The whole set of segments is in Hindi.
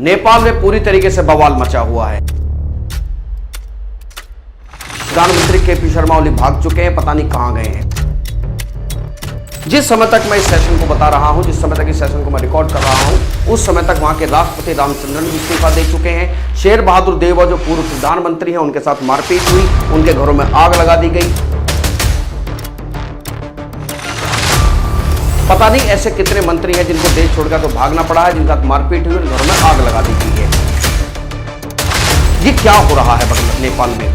नेपाल में पूरी तरीके से बवाल मचा हुआ है। प्रधानमंत्री केपी शर्मा ओली भाग चुके हैं, पता नहीं कहां गए हैं। जिस समय तक मैं इस सेशन को बता रहा हूं, जिस समय तक इस सेशन को मैं रिकॉर्ड कर रहा हूं, उस समय तक वहां के राष्ट्रपति रामचंद्रन भी इस्तीफा दे चुके हैं। शेर बहादुर देवा जो पूर्व प्रधानमंत्री हैं, उनके साथ मारपीट हुई, उनके घरों में आग लगा दी गई। पता नहीं ऐसे कितने मंत्री हैं जिनको देश छोड़कर तो भागना पड़ा है, जिनके साथ मारपीट हुई, घरों में आग लगा दी गई है। ये क्या हो रहा है नेपाल में?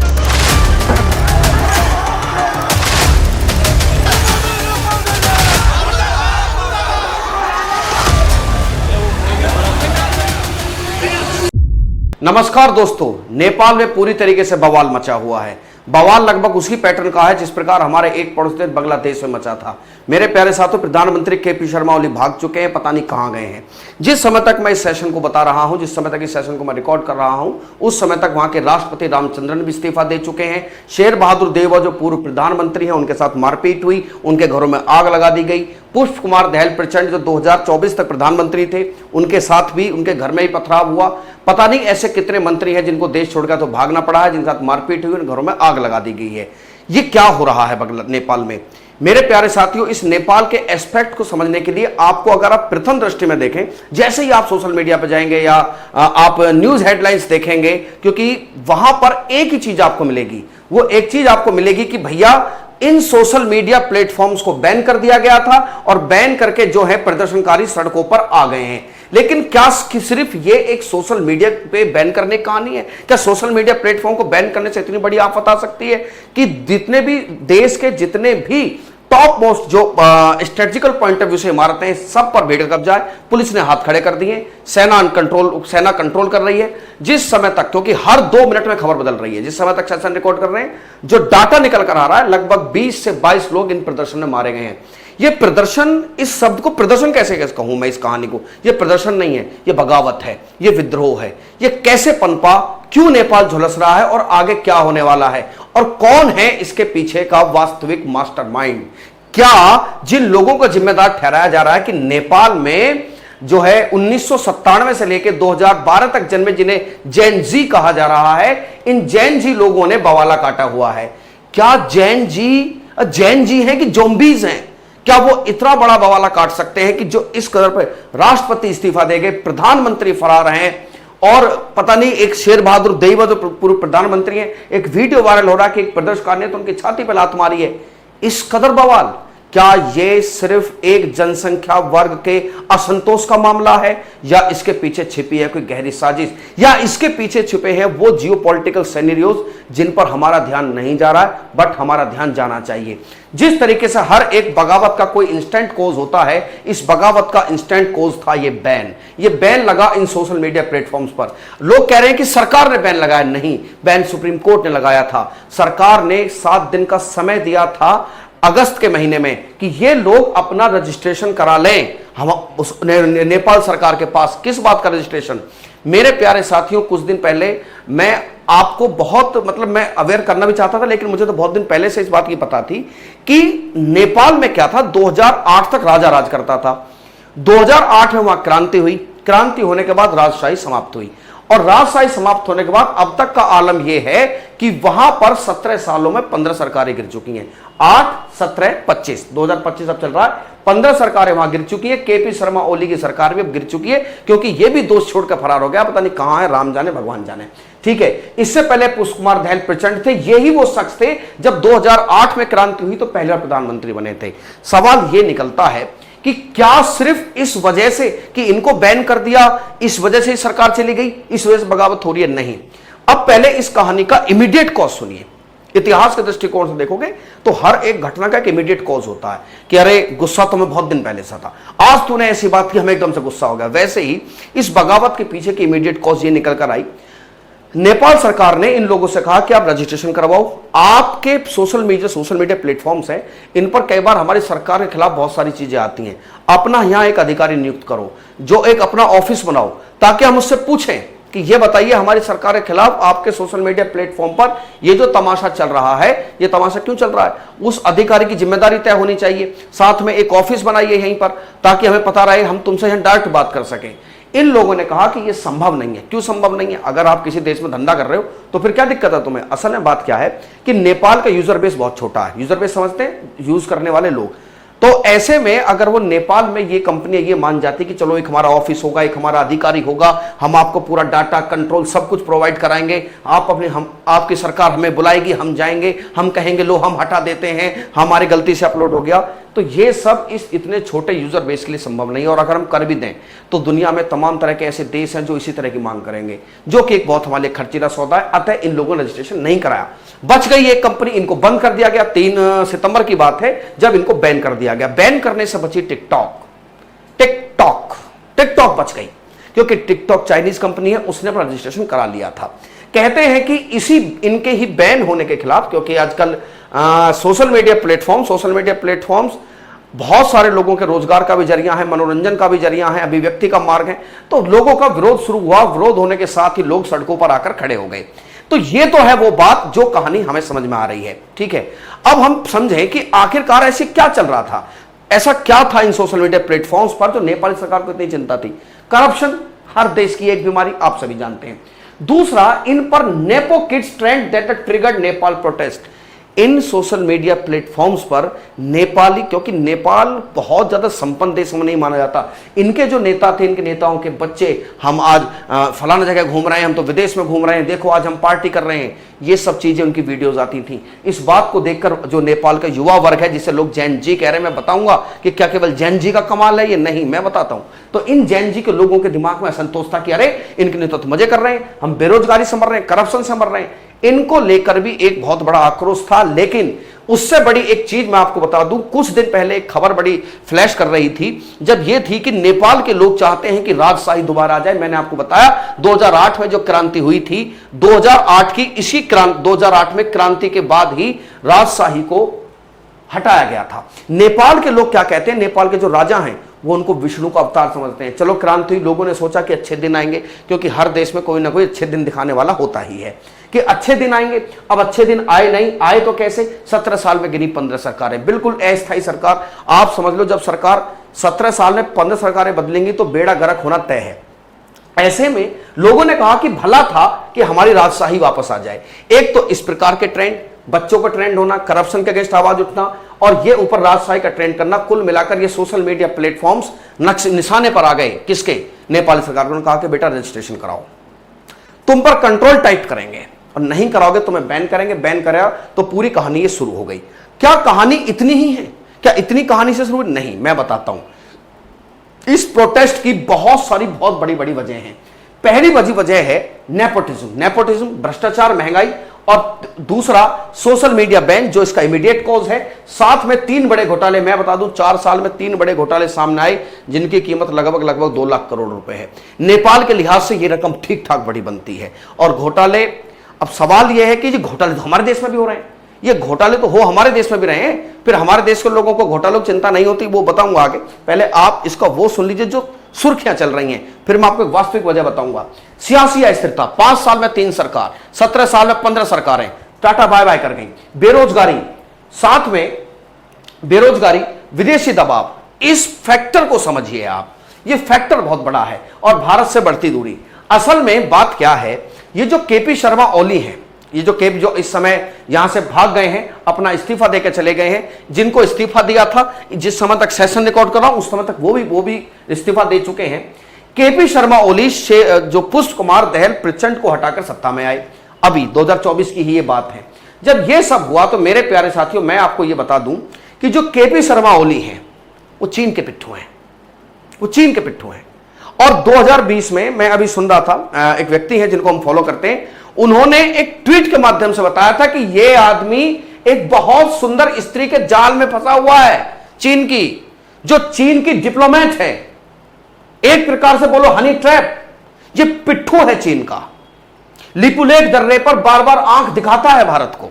नमस्कार दोस्तों, नेपाल में पूरी तरीके से बवाल मचा हुआ है। बवाल लगभग उसी पैटर्न का है जिस प्रकार हमारे एक पड़ोसी देश बांग्लादेश में मचा था। मेरे प्यारे साथियों, प्रधानमंत्री केपी शर्मा ओली भाग चुके हैं, पता नहीं कहां गए हैं। जिस समय तक मैं इस सेशन को बता रहा हूं, जिस समय तक इस सेशन को मैं रिकॉर्ड कर रहा हूं, उस समय तक वहां के राष्ट्रपति रामचंद्रन भी इस्तीफा दे चुके हैं। शेर बहादुर देवा जो पूर्व प्रधानमंत्री हैं, उनके साथ मारपीट हुई, उनके घरों में आग लगा दी गई। पुष्प कुमार दहल प्रचंड जो 2024 तक प्रधानमंत्री थे, उनके साथ भी उनके घर में ही पथराव हुआ। पता नहीं ऐसे कितने मंत्री हैं जिनको देश छोड़कर तो भागना पड़ा है, जिनके साथ मारपीट हुई, उन घरों में आग लगा दी गई है। ये क्या हो रहा है नेपाल में? मेरे प्यारे साथियों, इस नेपाल के एस्पेक्ट को समझने के लिए आपको, अगर आप प्रथम दृष्टि में देखें, जैसे ही आप सोशल मीडिया पर जाएंगे या आप न्यूज हेडलाइंस देखेंगे, क्योंकि वहां पर एक ही चीज आपको मिलेगी। वो एक चीज आपको मिलेगी कि भैया इन सोशल मीडिया प्लेटफॉर्म्स को बैन कर दिया गया था और बैन करके जो है प्रदर्शनकारी सड़कों पर आ गए हैं। लेकिन क्या सिर्फ ये एक सोशल मीडिया पे बैन करने की कहानी है? क्या सोशल मीडिया प्लेटफॉर्म को बैन करने से इतनी बड़ी आफत आ सकती है कि जितने भी देश के जितने भी टॉप मोस्ट जो स्ट्रेटेजिकल पॉइंट ऑफ व्यू से इमारतें हैं, सब पर भीड़ कब्जा है। पुलिस ने हाथ खड़े कर दिए, सेना कंट्रोल कर रही है। जिस समय तक, क्योंकि हर 2 मिनट में खबर बदल रही है, जिस समय तक सेशन रिकॉर्ड कर रहे हैं, जो डाटा निकल कर आ रहा है, लगभग 20 से 22 लोग इन प्रदर्शन में मारे गए हैं। ये प्रदर्शन, इस शब्द को प्रदर्शन कैसे कहूं मैं इस कहानी को? ये प्रदर्शन नहीं है, ये बगावत है, ये विद्रोह है। ये कैसे पनपा, क्यों नेपाल झुलस रहा है और आगे क्या होने वाला है, और कौन है इसके पीछे का वास्तविक मास्टरमाइंड? क्या जिन लोगों को जिम्मेदार ठहराया जा रहा है कि नेपाल में जो है 1997 से लेकर 2012 तक जन्मे, जिन्हें जैन जी कहा जा रहा है, इन जैन जी लोगों ने बवाला काटा हुआ है। क्या जैन जी हैं कि ज़ॉम्बीज हैं? क्या वो इतना बड़ा बवाला काट सकते हैं कि जो इस कदर पर राष्ट्रपति इस्तीफा दे गए, प्रधानमंत्री फरार हैं, और पता नहीं एक शेर बहादुर देवा जो पूर्व प्रधानमंत्री हैं, एक वीडियो वायरल हो रहा है कि एक प्रदर्शनकारी ने तो उनकी छाती पर लात मारी है। इस कदर बवाल, क्या ये सिर्फ एक जनसंख्या वर्ग के असंतोष का मामला है, या इसके पीछे छिपी है कोई गहरी साजिश, या इसके पीछे छिपे हैं वो जियोपॉलिटिकल सिनेरियोज जिन पर हमारा ध्यान नहीं जा रहा है, बट हमारा ध्यान जाना चाहिए। जिस तरीके से हर एक बगावत का कोई इंस्टेंट कोज होता है, इस बगावत का इंस्टेंट कोज था ये बैन। ये बैन लगा इन सोशल मीडिया प्लेटफॉर्म्स पर। लोग कह रहे हैं कि सरकार ने बैन लगाया, नहीं, बैन सुप्रीम कोर्ट ने लगाया था। सरकार ने 7 दिन का समय दिया था अगस्त के महीने में कि ये लोग अपना रजिस्ट्रेशन करा लें। हम उस नेपाल सरकार के पास किस बात का रजिस्ट्रेशन? मेरे प्यारे साथियों, कुछ दिन पहले मैं आपको मैं अवेयर करना भी चाहता था, लेकिन मुझे तो बहुत दिन पहले से इस बात की पता थी कि नेपाल में क्या था। 2008 तक राजा राज करता था। 2008 में वहां क्रांति हुई। क्रांति होने के बाद राजशाही समाप्त हुई, और राजशाही समाप्त होने के बाद अब तक का आलम यह है कि वहां पर 17 सालों में 15 सरकारें गिर चुकी हैं। 8, 17, 25, 2025 अब चल रहा है। 15 सरकारें वहां गिर चुकी है। केपी शर्मा ओली की सरकार भी अब गिर चुकी है, क्योंकि यह भी दोष छोड़कर फरार हो गया। पता नहीं कहां है, राम जाने भगवान जाने। ठीक है, इससे पहले पुष्प कुमार दहल प्रचंड थे। यही वो शख्स थे जब 2008 में क्रांति हुई तो पहले प्रधानमंत्री बने थे। सवाल यह निकलता है कि क्या सिर्फ इस वजह से कि इनको बैन कर दिया, इस वजह से सरकार चली गई, इस वजह से बगावत हो रही है? नहीं। अब पहले इस कहानी का इमीडिएट कॉज सुनिए। इतिहास के दृष्टिकोण से देखोगे तो हर एक घटना का एक इमीडिएट कॉज होता है कि अरे गुस्सा तो मैं बहुत दिन पहले से था, आज तूने ऐसी बात की, हमें एकदम से गुस्सा हो गया। वैसे ही इस बगावत के पीछे की इमीडिएट कॉज ये निकल कर आई। नेपाल सरकार ने इन लोगों से कहा कि आप रजिस्ट्रेशन करवाओ। आपके सोशल मीडिया प्लेटफॉर्म्स हैं, इन पर कई बार हमारी सरकार के खिलाफ बहुत सारी चीजें आती हैं। अपना यहां एक अधिकारी नियुक्त करो, जो एक अपना ऑफिस बनाओ, ताकि हम उससे पूछें कि ये बताइए हमारी सरकार के खिलाफ आपके सोशल मीडिया प्लेटफॉर्म पर ये जो तमाशा चल रहा है, ये तमाशा क्यों चल रहा है? उस अधिकारी की जिम्मेदारी तय होनी चाहिए। साथ में एक ऑफिस बनाइए यहीं पर, ताकि हमें पता रहे, हम तुमसे यहां डायरेक्ट बात कर सकें। इन लोगों ने कहा कि यह संभव नहीं है। क्यों संभव नहीं है? अगर आप किसी देश में धंधा कर रहे हो तो फिर क्या दिक्कत है तुम्हें? असल में बात क्या है कि नेपाल का यूजर बेस बहुत छोटा है। यूजर बेस समझते हैं? यूज करने वाले लोग। तो ऐसे में अगर वो नेपाल में ये कंपनियां ये मान जाती कि चलो एक हमारा ऑफिस होगा, एक हमारा अधिकारी होगा, हम आपको पूरा डाटा कंट्रोल सब कुछ प्रोवाइड कराएंगे, हम आपकी सरकार हमें बुलाएगी, हम जाएंगे, हम कहेंगे लो हम हटा देते हैं, हमारी गलती से अपलोड हो गया, तो ये सब इस इतने छोटे यूजर बेस के लिए संभव नहीं है। और अगर हम कर भी दें तो दुनिया में तमाम तरह के ऐसे देश हैं जो इसी तरह की मांग करेंगे, जो कि एक बहुत हमारे लिए खर्चीला सौदा है। अतः इन लोगों ने रजिस्ट्रेशन नहीं कराया। बच गई एक कंपनी, इनको बंद कर दिया गया। 3 सितंबर की बात है जब इनको बैन कर दिया गया। बैन करने से बची टिकटॉक बच गई, क्योंकि टिकटॉक चाइनीज कंपनी है, उसने अपना रजिस्ट्रेशन करा लिया था। कहते हैं कि इसी इनके ही बैन होने के खिलाफ, क्योंकि आजकल सोशल मीडिया प्लेटफॉर्म्स बहुत सारे लोगों के रोजगार का भी जरिया है, मनोरंजन का भी जरिया है, अभिव्यक्ति का मार्ग है, तो लोगों का विरोध शुरू हुआ। विरोध होने के साथ ही लोग सड़कों पर आकर खड़े हो गए। तो ये तो है वो बात जो कहानी हमें समझ में आ रही है। ठीक है, अब हम समझें कि आखिरकार ऐसे क्या चल रहा था, ऐसा क्या था इन सोशल मीडिया प्लेटफॉर्म्स पर जो नेपाली सरकार को इतनी चिंता थी। करप्शन हर देश की एक बीमारी, आप सभी जानते हैं। दूसरा, इन पर nepo kids trend that triggered Nepal protest. In social media platforms पर नेपाली, क्योंकि नेपाल बहुत ज्यादा संपन्न देश में नहीं माना जाता, इनके जो नेता थे, इनके नेताओं के बच्चे, हम आज फलाना जगह घूम रहे हैं, हम तो विदेश में घूम रहे हैं, देखो आज हम पार्टी कर रहे हैं, ये सब चीजें उनकी वीडियोस आती थी। इस बात को देखकर जो नेपाल का युवा वर्ग है, जिसे लोग जैन जी कह रहे हैं, मैं बताऊंगा कि क्या केवल जैन जी का कमाल है ये? नहीं, मैं बताता हूं। तो इन जैन जी के लोगों के दिमाग में असंतोष था कि अरे इनके नेता तो मजे कर रहे हैं, हम बेरोजगारी से मर रहे हैं, करप्शन से मर रहे हैं। इनको लेकर भी एक बहुत बड़ा आक्रोश था। लेकिन उससे बड़ी एक चीज मैं आपको बता दूं, कुछ दिन पहले एक खबर बड़ी फ्लैश कर रही थी, जब यह थी कि नेपाल के लोग चाहते हैं कि राजशाही दोबारा आ जाए। मैंने आपको बताया 2008 में जो क्रांति हुई थी, 2008 में क्रांति के बाद ही राजशाही को हटाया गया था। नेपाल के लोग क्या कहते हैं, नेपाल के जो राजा हैं वो उनको विष्णु का अवतार समझते हैं। चलो क्रांति हुई, लोगों ने सोचा कि अच्छे दिन आएंगे, क्योंकि हर देश में कोई ना कोई अच्छे दिन दिखाने वाला होता ही है कि अच्छे दिन आएंगे। अब अच्छे दिन आए नहीं, आए तो कैसे? 17 साल में गिनी 15 सरकारें, बिल्कुल अस्थायी सरकार। आप समझ लो जब सरकार 17 साल में 15 सरकारें बदलेंगी तो बेड़ा गर्क होना तय है। ऐसे में लोगों ने कहा कि भला था कि हमारी राजशाही वापस आ जाए। एक तो इस प्रकार के ट्रेंड, बच्चों का ट्रेंड होना, करप्शन के अगेंस्ट आवाज उठना, और ये ऊपर राजशाही का ट्रेंड करना, कुल मिलाकर ये सोशल मीडिया प्लेटफॉर्म्स निशाने पर आ गए। किसके? नेपाली सरकार को। कहा कि बेटा रजिस्ट्रेशन कराओ, तुम पर कंट्रोल टाइट करेंगे, और नहीं कराओगे तो मैं बैन करेंगे। बैन कराया तो पूरी कहानी ये शुरू हो गई। क्या कहानी इतनी ही है? क्या इतनी कहानी से शुरू? नहीं, मैं बताता हूं। इस प्रोटेस्ट की बहुत बड़ी बड़ी वजह हैं। पहली वजह है नेपोटिज्म, भ्रष्टाचार, महंगाई, और दूसरा सोशल मीडिया बैन जो इसका इमीडिएट कॉज है। साथ में 3 बड़े घोटाले, मैं बता दूं 4 साल में 3 बड़े घोटाले सामने आए, जिनकी कीमत लगभग 2 लाख करोड़ रुपए है। नेपाल के लिहाज से यह रकम ठीक ठाक बड़ी बनती है। और घोटाले, अब सवाल यह है कि ये घोटाले तो हमारे देश में भी हो रहे हैं, ये घोटाले तो हो हमारे देश में भी रहे हैं, फिर हमारे देश के लोगों को घोटालों की चिंता नहीं होती, वो बताऊंगा आगे। पहले आप इसका वो सुन लीजिए जो सुर्खियां चल रही हैं, फिर मैं आपको एक वास्तविक वजह बताऊंगा। सियासी अस्थिरता, 5 साल में 3 सरकार, 17 साल में 15 सरकारें, टाटा बाय बाय कर गई। बेरोजगारी, साथ में बेरोजगारी, विदेशी दबाव, इस फैक्टर को समझिए आप, ये फैक्टर बहुत बड़ा है। और भारत से बढ़ती दूरी। असल में बात क्या है, ये जो केपी शर्मा ओली हैं, ये जो केपी जो इस समय यहां से भाग गए हैं, अपना इस्तीफा देकर चले गए हैं, जिनको इस्तीफा दिया था, जिस समय तक सेशन रिकॉर्ड कर रहा हूं उस समय तक वो भी इस्तीफा दे चुके हैं। केपी शर्मा ओली जो पुष्प कुमार दहल प्रचंड को हटाकर सत्ता में आए, अभी 2024 की ही ये बात है। जब ये सब हुआ तो मेरे प्यारे साथियों, मैं आपको ये बता दूं कि जो केपी शर्मा ओली हैं वो चीन के पिट्ठू हैं। और 2020 में मैं अभी सुन रहा था, एक व्यक्ति है जिनको हम फॉलो करते हैं, उन्होंने एक ट्वीट के माध्यम से बताया था कि यह आदमी एक बहुत सुंदर स्त्री के जाल में फंसा हुआ है, चीन की डिप्लोमेट है, एक प्रकार से बोलो हनी ट्रैप। ये पिट्ठू है चीन का, लिपुलेख दर्रे पर बार बार आंख दिखाता है भारत को।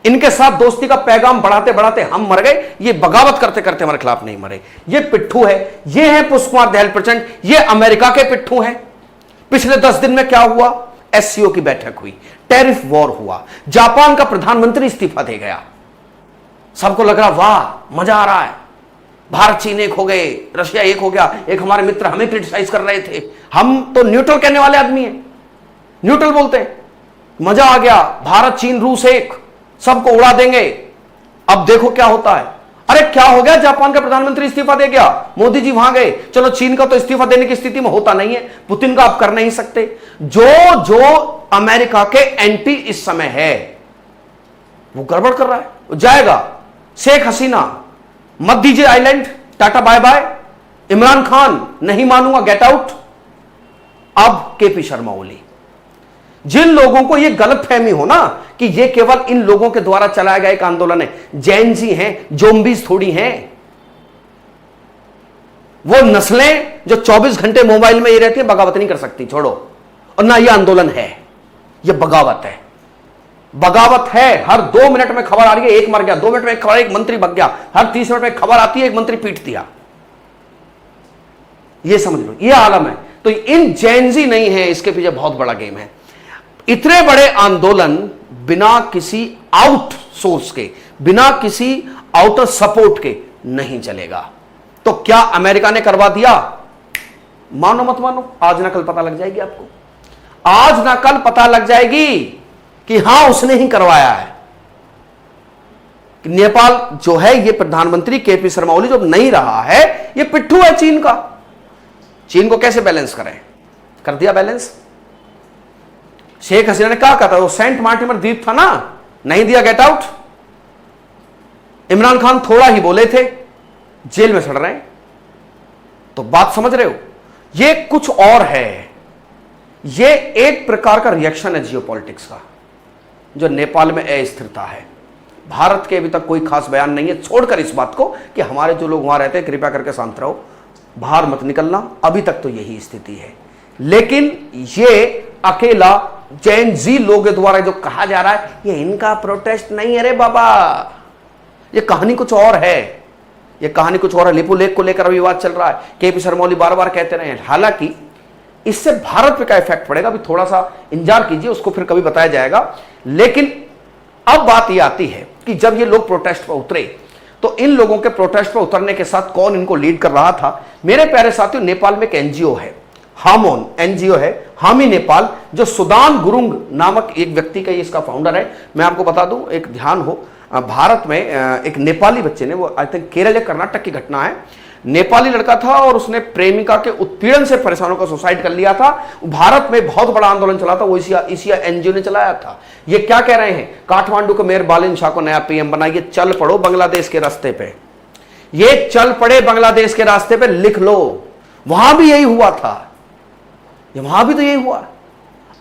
इनके साथ दोस्ती का पैगाम बढ़ाते बढ़ाते हम मर गए, ये बगावत करते करते हमारे खिलाफ नहीं मरे। ये पिट्ठू है, ये है पुष्प कुमार दहल प्रचंड, ये अमेरिका के पिट्ठू हैं। पिछले 10 दिन में क्या हुआ? एससीओ की बैठक हुई, टैरिफ वॉर हुआ, जापान का प्रधानमंत्री इस्तीफा दे गया। सबको लग रहा वाह मजा आ रहा है, भारत चीन एक हो गए, रशिया एक हो गया, एक हमारे मित्र हमें क्रिटिसाइज कर रहे थे, हम तो न्यूट्रल कहने वाले आदमी हैं, न्यूट्रल बोलते हैं, मजा आ गया, भारत चीन रूस एक, सबको उड़ा देंगे। अब देखो क्या होता है। अरे क्या हो गया, जापान का प्रधानमंत्री इस्तीफा दे गया, मोदी जी वहां गए, चलो चीन का तो इस्तीफा देने की स्थिति में होता नहीं है, पुतिन का आप कर नहीं सकते। जो अमेरिका के एंटी इस समय है वो गड़बड़ कर रहा है, वो जाएगा। शेख हसीना मत दीजिए island, tata bye bye. Imran Khan नहीं मानूंगा, गेट आउट। अब केपी शर्मा ओली, जिन लोगों को यह गलतफहमी हो ना कि यह केवल इन लोगों के द्वारा चलाया गया एक आंदोलन है, जैन जी हैं, जोम्बीज थोड़ी हैं, वो नस्लें जो 24 घंटे मोबाइल में ये रहती है, बगावत नहीं कर सकती, छोड़ो। और ना यह आंदोलन है, यह बगावत है, बगावत है। हर 2 मिनट में खबर आ रही है एक मर गया, 2 मिनट में एक खबर, एक मंत्री भग गया, हर 30 मिनट में खबर आती है एक मंत्री पीट दिया। यह समझ लो, यह आलम है। तो इन जैनजी नहीं है, इसके पीछे बहुत बड़ा गेम है। इतने बड़े आंदोलन बिना किसी आउट सोर्स के, बिना किसी आउटर सपोर्ट के नहीं चलेगा। तो क्या अमेरिका ने करवा दिया? मानो मत मानो, आज ना कल पता लग जाएगी आपको, आज ना कल पता लग जाएगी कि हां उसने ही करवाया है। नेपाल जो है, ये प्रधानमंत्री केपी शर्मा ओली जो नहीं रहा है, ये पिट्ठू है चीन का। चीन को कैसे बैलेंस करें? कर दिया बैलेंस। शेख हसीना ने क्या कहा था, वो सेंट मार्टिमर द्वीप था ना, नहीं दिया, गेट आउट। इमरान खान थोड़ा ही बोले थे, जेल में सड़ रहे हैं। तो बात समझ रहे हो, ये कुछ और है। ये एक प्रकार का रिएक्शन है जियोपॉलिटिक्स का, जो नेपाल में अस्थिरता है। भारत के अभी तक कोई खास बयान नहीं है, छोड़कर इस बात को कि हमारे जो लोग वहां रहते हैं कृपया करके शांत रहो, बाहर मत निकलना। अभी तक तो यही स्थिति है। लेकिन ये अकेला जैन जी लोगों के द्वारा जो कहा जा रहा है, ये इनका प्रोटेस्ट नहीं है रे बाबा, ये कहानी कुछ और है, ये कहानी कुछ और है। लिपू लेख को लेकर विवाद चल रहा है, केपी शर्मा ओली बार बार कहते रहे हैं। हालांकि इससे भारत पे क्या इफेक्ट पड़ेगा अभी थोड़ा सा इंतजार कीजिए, उसको फिर कभी बताया जाएगा। लेकिन अब बात यह आती है कि जब ये लोग प्रोटेस्ट पर उतरे, तो इन लोगों के प्रोटेस्ट पर उतरने के साथ कौन इनको लीड कर रहा था? मेरे प्यारे साथियों, नेपाल में एक एनजीओ है, हामोन एनजीओ है, हामी नेपाल, जो सुदान गुरुंग नामक एक व्यक्ति का इसका फाउंडर है। मैं आपको बता दूं, एक ध्यान हो, भारत में एक नेपाली बच्चे ने, वो आई थिंक केरल या कर्नाटक की घटना है, नेपाली लड़का था और उसने प्रेमिका के उत्पीड़न से परेशान होकर सुसाइड कर लिया था। भारत में बहुत बड़ा आंदोलन चला था, वो इसी एनजीओ ने चलाया था। ये क्या कह रहे हैं, काठमांडू के मेयर बालिन शाह को नया पीएम बनाइए, चल पड़ो बांग्लादेश के रास्ते पे, ये चल पड़े बांग्लादेश के रास्ते पे, लिख लो। वहां भी यही हुआ था, वहां भी तो यही हुआ,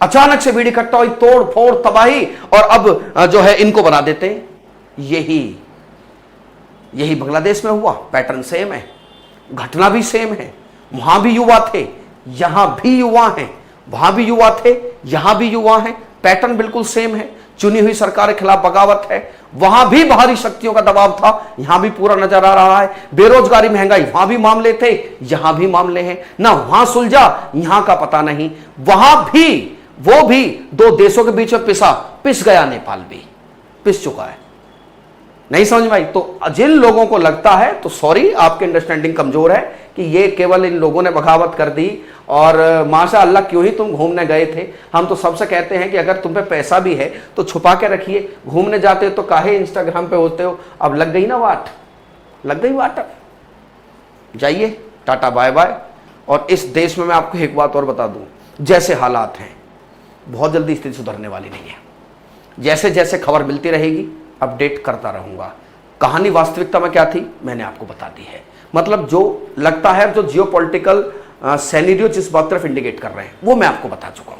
अचानक से भीड़ इकट्ठा हुई, तोड़ फोड़ तबाही, और अब जो है इनको बना देते हैं। यही बांग्लादेश में हुआ, पैटर्न सेम है, घटना भी सेम है। वहां भी युवा थे, यहां भी युवा हैं, वहां भी युवा थे, यहां भी युवा हैं, पैटर्न बिल्कुल सेम है। चुनी हुई सरकार के खिलाफ बगावत है, वहां भी बाहरी शक्तियों का दबाव था, यहां भी पूरा नजर आ रहा है। बेरोजगारी महंगाई, वहां भी मामले थे, यहां भी मामले हैं ना। वहां सुलझा, यहां का पता नहीं। वहां भी वो भी दो देशों के बीच में पिस गया, नेपाल भी पिस चुका है। नहीं समझ में आई? तो जिन लोगों को लगता है, तो सॉरी, आपकी अंडरस्टैंडिंग कमजोर है कि ये केवल इन लोगों ने बगावत कर दी और माशाअल्लाह क्यों ही तुम घूमने गए थे। हम तो सबसे कहते हैं कि अगर तुम पे पैसा भी है तो छुपा के रखिए, घूमने जाते हो तो काहे इंस्टाग्राम पे होते हो। अब लग गई ना वाट, लग गई वाट, जाइए, टाटा बाय बाय। और इस देश में मैं आपको एक बात और बता दूं, जैसे हालात हैं बहुत जल्दी स्थिति सुधरने वाली नहीं है। जैसे जैसे खबर मिलती रहेगी अपडेट करता रहूंगा। कहानी वास्तविकता में क्या थी मैंने आपको बता दी है। मतलब जो लगता है, जो जियोपॉलिटिकल सिनेरियो जिस बात तरफ इंडिकेट कर रहे हैं, वो मैं आपको बता चुका हूं।